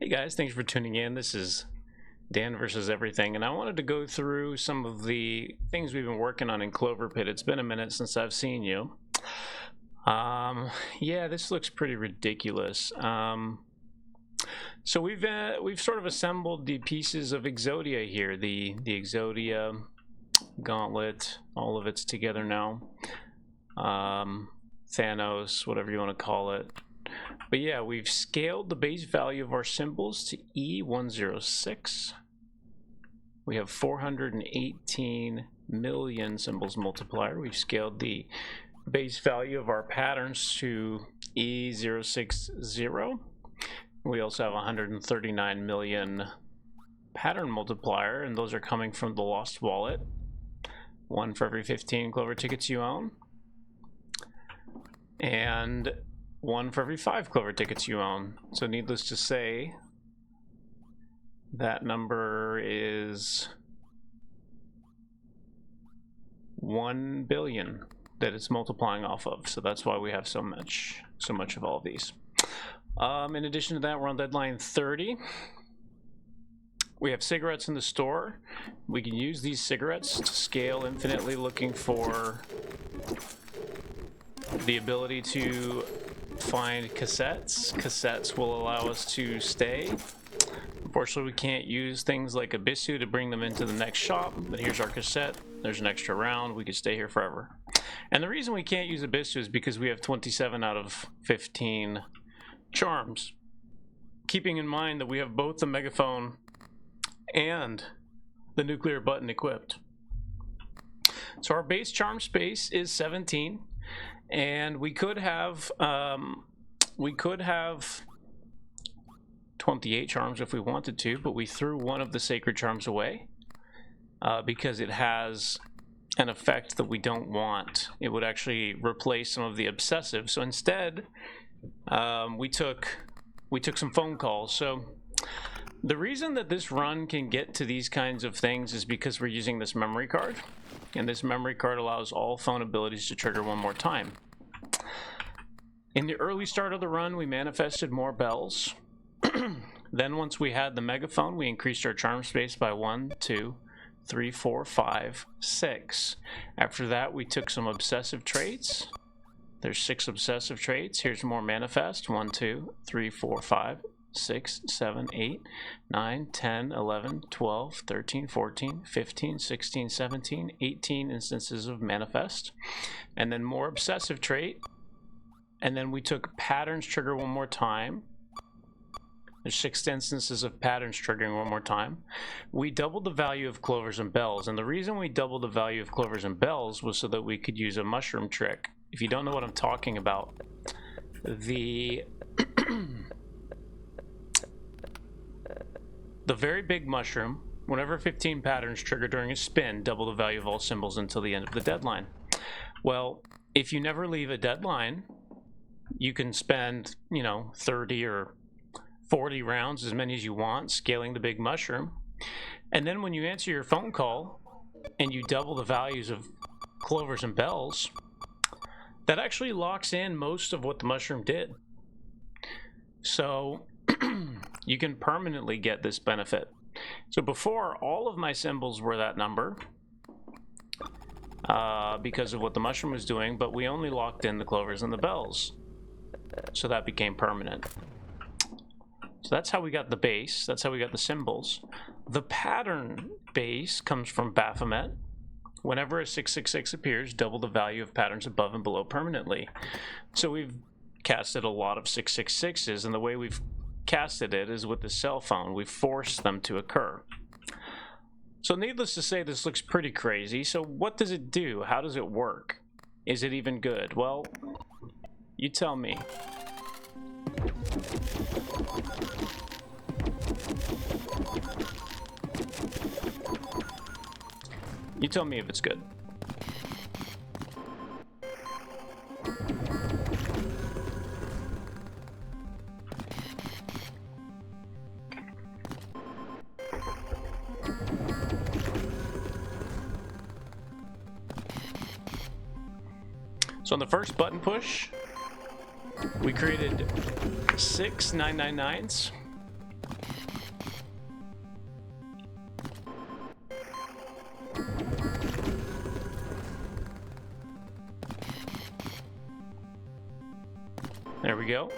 Hey guys, thanks for tuning in. This is Dan versus Everything, and I wanted to go through some of the things we've been working on in Clover Pit. It's been a minute since I've seen you. Yeah, this looks pretty ridiculous. So we've sort of assembled the pieces of Exodia here, the Exodia gauntlet. All of it's together now. Thanos, whatever you want to call it. But yeah, we've scaled the base value of our symbols to E106. We have 418 million symbols multiplier. We've scaled the base value of our patterns to E060. We also have 139 million pattern multiplier, and those are coming from the Lost Wallet. One for every 15 Clover tickets you own. And one for every 5 Clover tickets you own. So needless to say, that number is 1 billion that it's multiplying off of. So that's why we have so much of all of these. In addition to that, we're on deadline 30. We have cigarettes in the store. We can use these cigarettes to scale infinitely, looking for the ability to find cassettes. Cassettes will allow us to stay. Unfortunately, we can't use things like Abyssu to bring them into the next shop, but here's our cassette. There's an extra round. We could stay here forever. And the reason we can't use Abyssu is because we have 27 out of 15 charms. Keeping in mind that we have both the megaphone and the nuclear button equipped. So our base charm space is 17. And we could have 28 charms if we wanted to, but we threw one of the sacred charms away because it has an effect that we don't want. It would actually replace some of the obsessive. So instead, we took some phone calls. So the reason that this run can get to these kinds of things is because we're using this memory card. And this memory card allows all phone abilities to trigger one more time. In the early start of the run, we manifested more bells. Then once we had the megaphone, we increased our charm space by 1, 2, 3, 4, 5, 6. After that, we took some obsessive traits. There's 6 obsessive traits. Here's more manifest. 1, 2, 3, 4, 5, 6, 7, 8, 9, 10, 11, 12, 13, 14, 15, 16, 17, 18 instances of manifest. And then more obsessive trait. And then we took patterns trigger one more time. There's 6 instances of patterns triggering one more time. We doubled the value of clovers and bells. And the reason we doubled the value of clovers and bells was so that we could use a mushroom trick. If you don't know what I'm talking about, the very big mushroom, whenever 15 patterns trigger during a spin, double the value of all symbols until the end of the deadline. Well, if you never leave a deadline, you can spend, 30 or 40 rounds, as many as you want, scaling the big mushroom. And then when you answer your phone call and you double the values of clovers and bells, that actually locks in most of what the mushroom did. So you can permanently get this benefit. So before, all of my symbols were that number because of what the mushroom was doing, but we only locked in the clovers and the bells. So that became permanent. So that's how we got the base. That's how we got the symbols. The pattern base comes from Baphomet. Whenever a 666 appears, double the value of patterns above and below permanently. So we've casted a lot of 666s, and the way we've casted it is with the cell phone. We've forced them to occur. So needless to say, this looks pretty crazy. So what does it do? How does it work? Is it even good? Well, you tell me. You tell me if it's good. So on the first button push, we created 6 999s. There we go.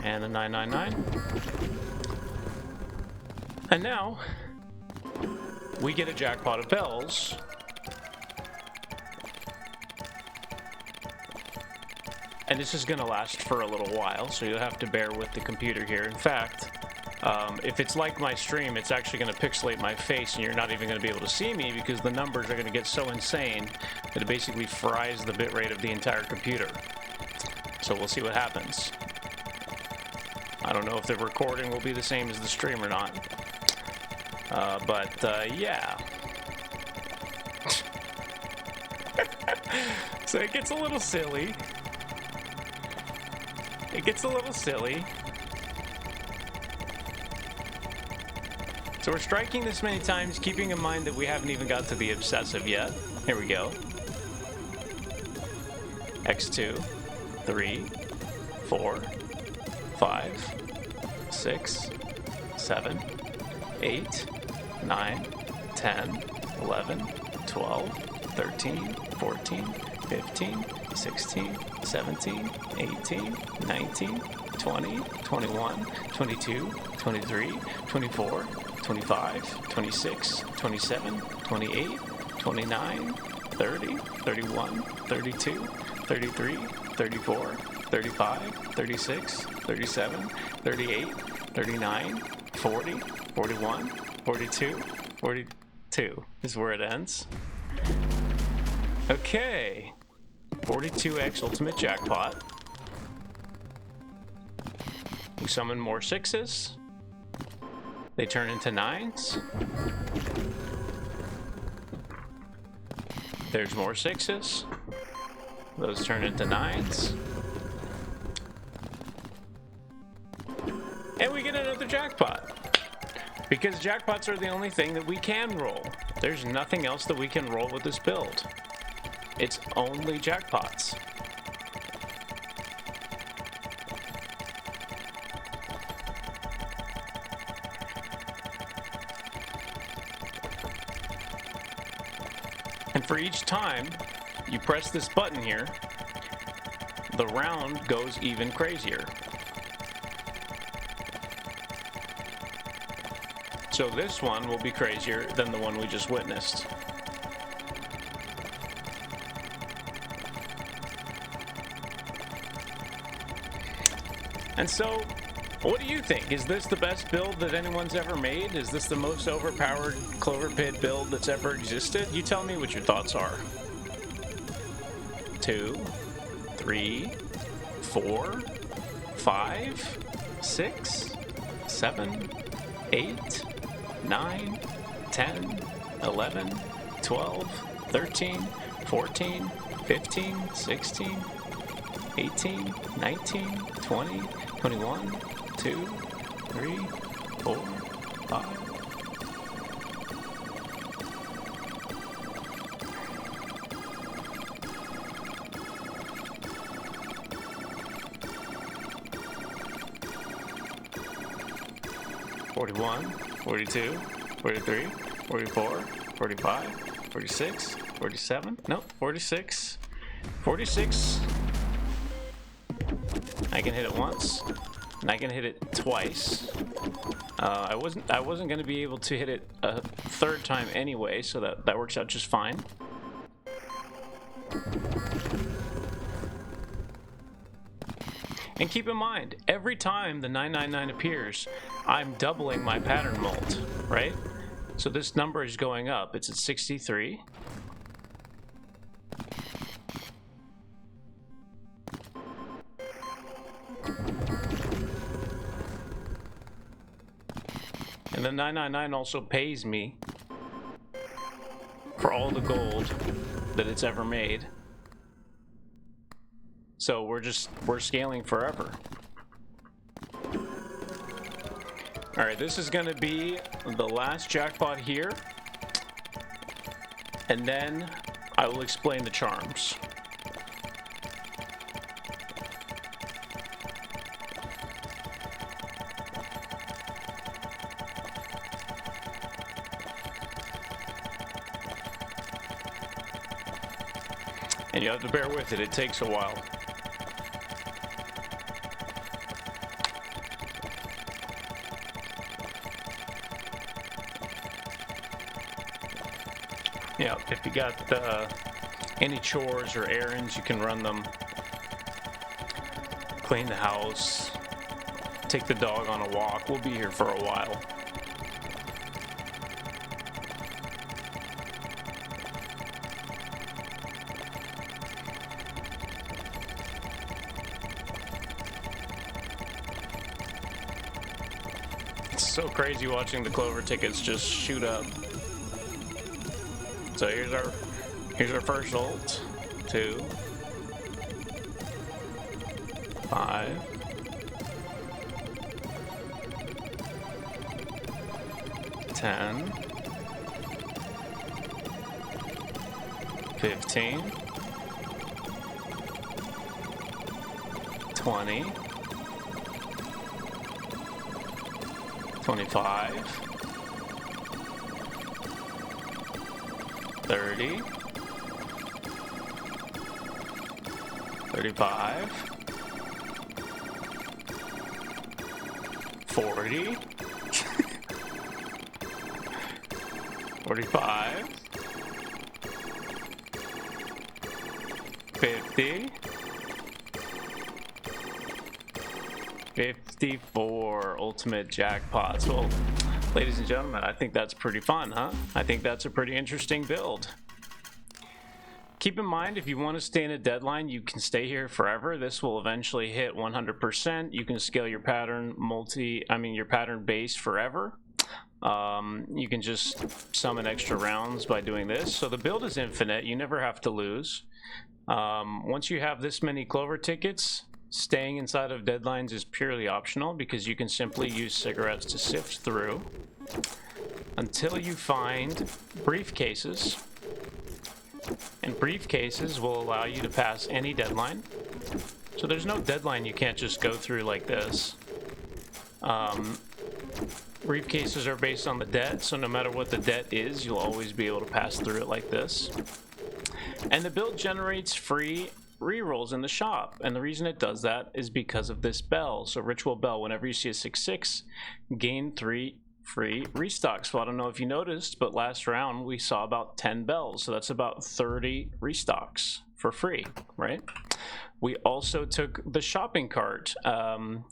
And a 999. And now we get a jackpot of bells. And this is going to last for a little while, so you'll have to bear with the computer here. In fact, if it's like my stream, it's actually going to pixelate my face, and you're not even going to be able to see me because the numbers are going to get so insane that it basically fries the bitrate of the entire computer. So we'll see what happens. I don't know if the recording will be the same as the stream or not. But yeah. So it gets a little silly. It gets a little silly. So we're striking this many times, keeping in mind that we haven't even got to the obsessive yet. Here we go. X2, 3, 4, 5, 6, 7, 8, 9, 10, 11, 12, 13, 14, 15, 16, 17, 18, 19, 20, 21, 22, 23, 24, 25, 26, 27, 28, 29, 30, 31, 32, 33, 34, 35, 36, 37, 38, 39, 40, 41, 42, 42 is where it ends. Okay. 42x ultimate jackpot. We summon more 6s. They turn into 9s. There's more 6s. Those turn into 9s. And we get another jackpot. Because jackpots are the only thing that we can roll. There's nothing else that we can roll with this build. It's only jackpots. And for each time you press this button here, the round goes even crazier. So this one will be crazier than the one we just witnessed. And so, what do you think? Is this the best build that anyone's ever made? Is this the most overpowered Clover Pit build that's ever existed? You tell me what your thoughts are. 2, 3, 4, 5, 6, 7, 8, 9, 10, 11, 12, 13, 14, 15, 16, 18, 19, 20, 21, 2, 3, 4, 5. $41, $42, $43, $44, $45, $46, $47. Nope, $46, $46. I can hit it once, and I can hit it twice. I wasn't going to be able to hit it a third time anyway, so that works out just fine. And keep in mind, every time the 999 appears, I'm doubling my pattern mold, right? So this number is going up. It's at 63. And the 999 also pays me for all the gold that it's ever made. So we're scaling forever. All right, this is gonna be the last jackpot here, and then I will explain the charms. And you have to bear with it. It takes a while. Yeah, if you got any chores or errands, you can run them. Clean the house. Take the dog on a walk. We'll be here for a while. It's so crazy watching the Clover tickets just shoot up. So here's our first ult. 2, 5, 10, 15, 20, 25, 30, 35, 40, 45, 50, 54 ultimate jackpots. Well, ladies and gentlemen, I think that's pretty fun, huh? I think that's a pretty interesting build. Keep in mind, if you want to stay in a deadline, you can stay here forever. This will eventually hit 100%. You can scale your pattern your pattern base forever. You can just summon extra rounds by doing this. So the build is infinite. You never have to lose. Once you have this many Clover tickets, staying inside of deadlines is purely optional because you can simply use cigarettes to sift through until you find briefcases. And briefcases will allow you to pass any deadline. So there's no deadline you can't just go through like this. Briefcases are based on the debt, so no matter what the debt is, you'll always be able to pass through it like this. And the build generates free rerolls in the shop, and the reason it does that is because of this bell. So ritual bell, whenever you see a 6/6, gain 3 free restocks. Well, I don't know if you noticed, but last round we saw about 10 bells, so that's about 30 restocks for free, right? We also took the shopping cart.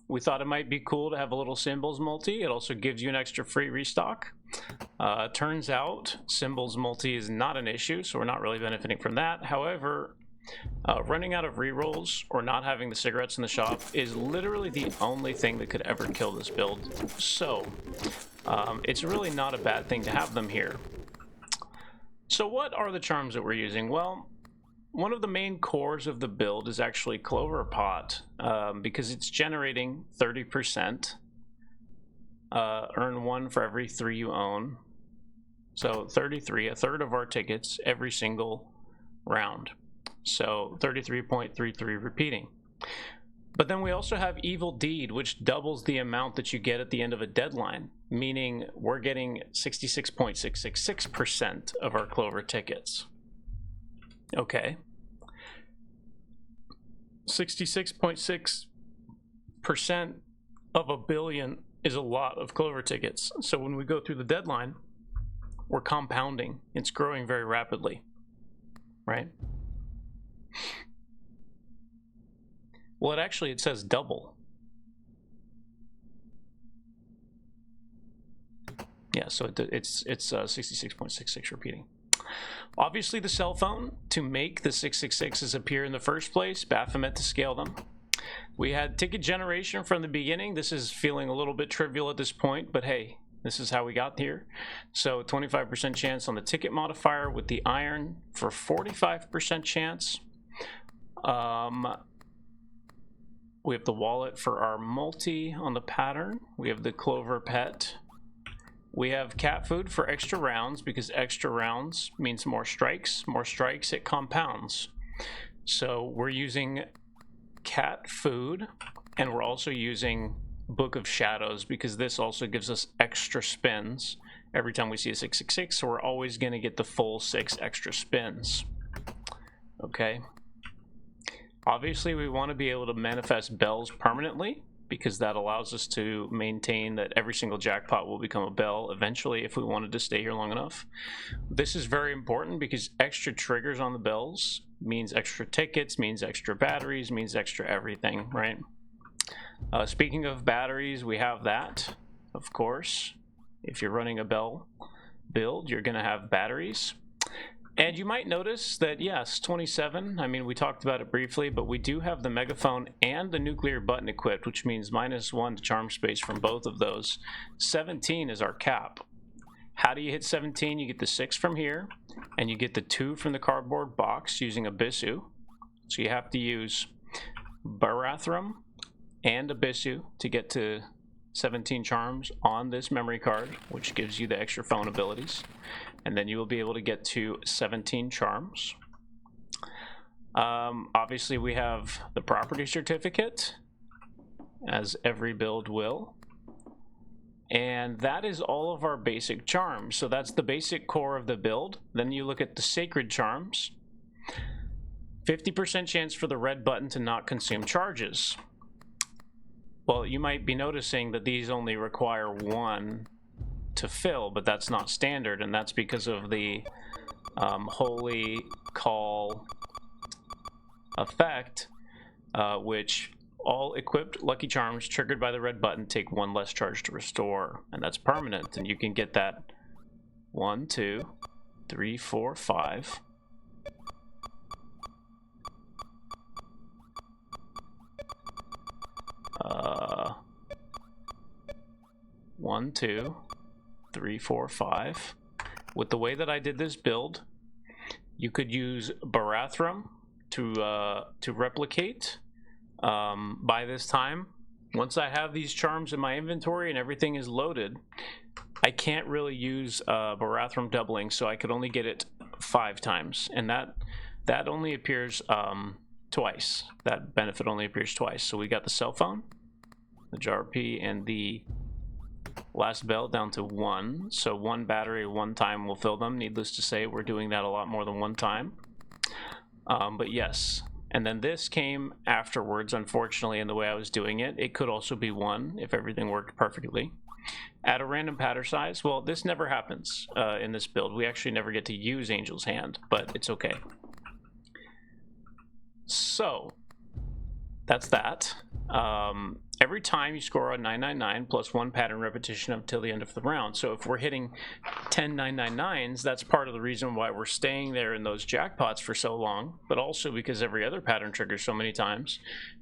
We thought it might be cool to have a little symbols multi. It also gives you an extra free restock. Turns out symbols multi is not an issue, so we're not really benefiting from that. However, running out of rerolls or not having the cigarettes in the shop is literally the only thing that could ever kill this build. So it's really not a bad thing to have them here. So what are the charms that we're using? Well, one of the main cores of the build is actually Clover Pot, because it's generating 30%. Earn 1 for every 3 you own. So 33, a third of our tickets every single round. So 33.33 repeating. But then we also have Evil Deed, which doubles the amount that you get at the end of a deadline, meaning we're getting 66.666% of our Clover tickets. Okay. 66.6% of a billion is a lot of Clover tickets. So when we go through the deadline, we're compounding. It's growing very rapidly, right? Well, it says double. Yeah, so it's 66.66 repeating. Obviously, the cell phone, to make the 666s appear in the first place, Baphomet to scale them. We had ticket generation from the beginning. This is feeling a little bit trivial at this point, but hey, this is how we got here. So 25% chance on the ticket modifier with the iron for 45% chance. We have the wallet for our multi on the pattern. We have the Clover pet. We have cat food for extra rounds because extra rounds means more strikes. More strikes, it compounds. So we're using cat food, and we're also using Book of Shadows because this also gives us extra spins every time we see a 666, so we're always going to get the full 6 extra spins. Okay, Obviously, we want to be able to manifest bells permanently, because that allows us to maintain that every single jackpot will become a bell eventually if we wanted to stay here long enough. This is very important because extra triggers on the bells means extra tickets, means extra batteries, means extra everything, right? Speaking of batteries, we have that, of course. If you're running a bell build, you're going to have batteries. And you might notice that, yes, 27, I mean, we talked about it briefly, but we do have the megaphone and the nuclear button equipped, which means -1 to charm space from both of those. 17 is our cap. How do you hit 17? You get the 6 from here, and you get the 2 from the cardboard box using Abyssu. So you have to use Barathrum and Abyssu to get to 17 charms on this memory card, which gives you the extra phone abilities. And then you will be able to get to 17 charms. Obviously, we have the property certificate, as every build will. And that is all of our basic charms. So that's the basic core of the build. Then you look at the sacred charms. 50% chance for the red button to not consume charges. Well, you might be noticing that these only require 1 to fill, but that's not standard, and that's because of the Holy Call effect, which all equipped lucky charms triggered by the red button take 1 less charge to restore, and that's permanent. And you can get that 1, 2, 3, 4, 5. 1, 2, 3, 4, 5. With the way that I did this build, you could use Barathrum to replicate. By this time, once I have these charms in my inventory and everything is loaded, I can't really use Barathrum doubling, so I could only get it 5 times, and that only appears twice. That benefit only appears twice. So we got the cell phone, the JRP, and the last bell down to 1. So 1 battery 1 time will fill them. Needless to say, we're doing that a lot more than 1 time. But yes, and then this came afterwards, unfortunately, in the way I was doing it. It could also be 1 if everything worked perfectly. Add a random pattern size. Well, this never happens in this build. We actually never get to use Angel's Hand, but it's okay. So that's that. Every time you score a 999 plus 1 pattern repetition until the end of the round. So if we're hitting 10 999s, that's part of the reason why we're staying there in those jackpots for so long, but also because every other pattern triggers so many times,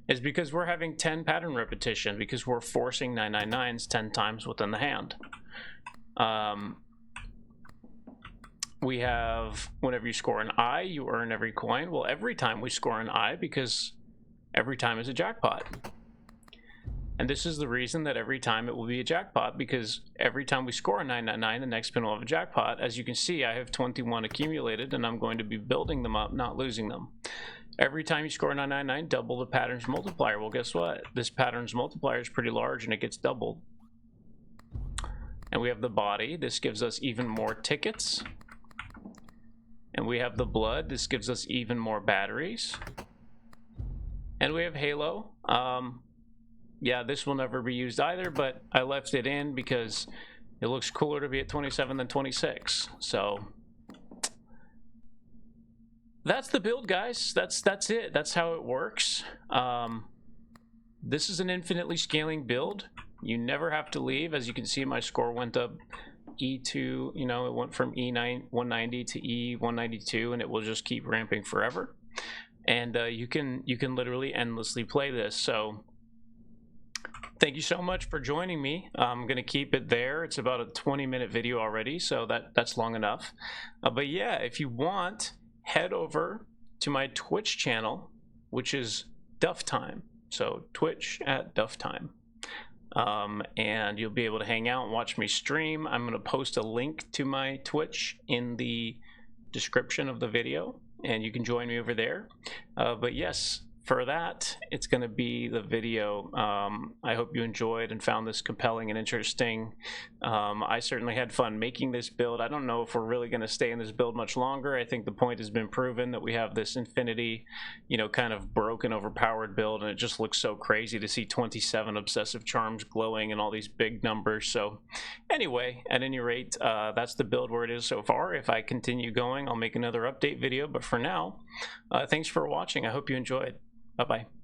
is because we're having 10 pattern repetition, because we're forcing 999s 10 times within the hand. We have, whenever you score an I, you earn every coin. Well, every time we score an I, because every time is a jackpot. And this is the reason that every time it will be a jackpot, because every time we score a 999, the next spin will have a jackpot. As you can see, I have 21 accumulated, and I'm going to be building them up, not losing them. Every time you score a 999, double the pattern's multiplier. Well, guess what? This pattern's multiplier is pretty large, and it gets doubled. And we have the body. This gives us even more tickets. And we have the blood. This gives us even more batteries. And we have Halo. Yeah, this will never be used either, but I left it in because it looks cooler to be at 27 than 26. So that's the build, guys. That's it. That's how it works. This is an infinitely scaling build. You never have to leave. As you can see, my score went up E2, you know, it went from E190 to E192, and it will just keep ramping forever. And you can literally endlessly play this. So thank you so much for joining me. I'm going to keep it there. It's about a 20-minute video already, so that's long enough. But yeah, if you want, head over to my Twitch channel, which is Duff Time. So Twitch at Duff Time. And you'll be able to hang out and watch me stream. I'm going to post a link to my Twitch in the description of the video, and you can join me over there. But yes, for that, it's going to be the video. I hope you enjoyed and found this compelling and interesting. I certainly had fun making this build. I don't know if we're really going to stay in this build much longer. I think the point has been proven that we have this infinity, you know, kind of broken, overpowered build, and it just looks so crazy to see 27 obsessive charms glowing and all these big numbers. So anyway, at any rate, that's the build where it is so far. If I continue going, I'll make another update video, but for now, thanks for watching. I hope you enjoyed. Bye-bye.